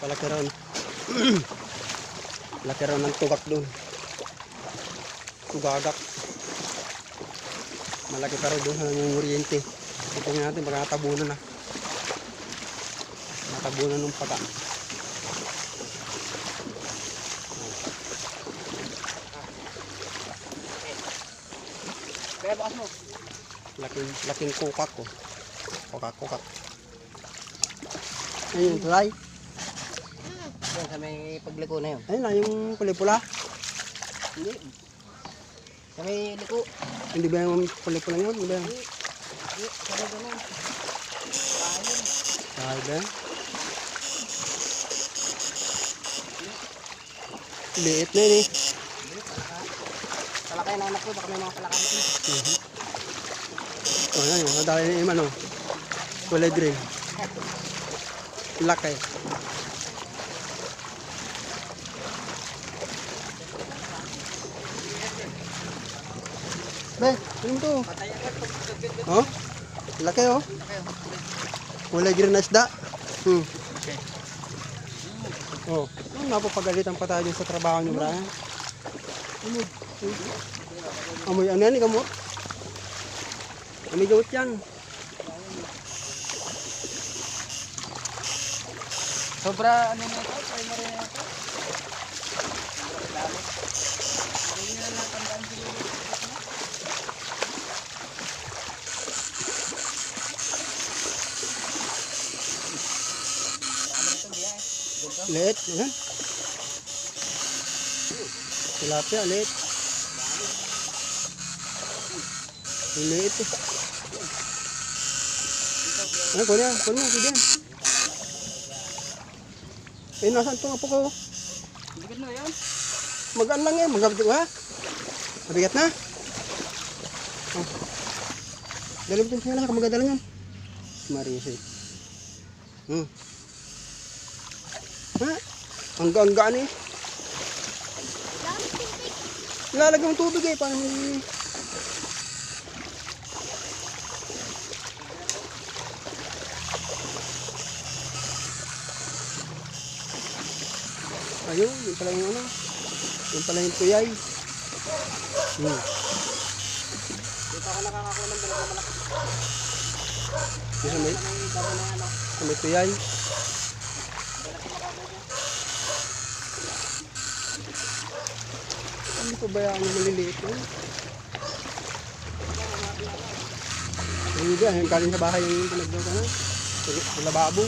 Palaki raw. Laki raw ng tugak doon. Tugagak. Malaki pa raw doon sa yung oriente. Ito natin magkatabunan na. Natabunan ng pata. Kaya bakas mo. Laking kukak ko. Kukak. Ayun, tulay. Yan, sa may pagliko na yun. Ayun na, yung pula-pula. Hindi. Sa may liko. Hindi ba yung pula-pula yun? Hindi ba yung... Hindi, sa may ganun. Ayun. Ay ba? Liit na yun eh. Hindi, palaka. Palaka yung anak ko, baka may mga palaka nito. Oh, yan yun. Nadali na yung ano. Kulay green. Laki. Be, ano to? Oh? Laki oh. Kulay green na isda. Oh, napapagalitan pa tayo sa trabaho niyo, Brian. Amoy ano yan, gamot? Amoy gamot yan. Sobra ano na ito? Primary na ito? Hindi na natandaan siguro. Liit, yan. Tilapia, liit. Liit eh. Ano, kunin mo, sige. Eh, nasaan itong apo ko? Bigat na yan. Magaan lang eh, magabit ha? Mabigat na? Oh. Dalim din siya lang, magadala niyan. Marisip. Ha? Angga-anggaan eh. Lalagyan ng tubig eh, paano may... Ayun, yun pala yung ano. Yun pala yung tuyay. Dito ako nakakakuha ng dalawa malaki. Sa may, Ang dabo na ano. sa may tuyay. Ano ko ba yung maliliit yun? Ayun dyan, yung galing sa bahay yung pinagdaga na. Sa lababo.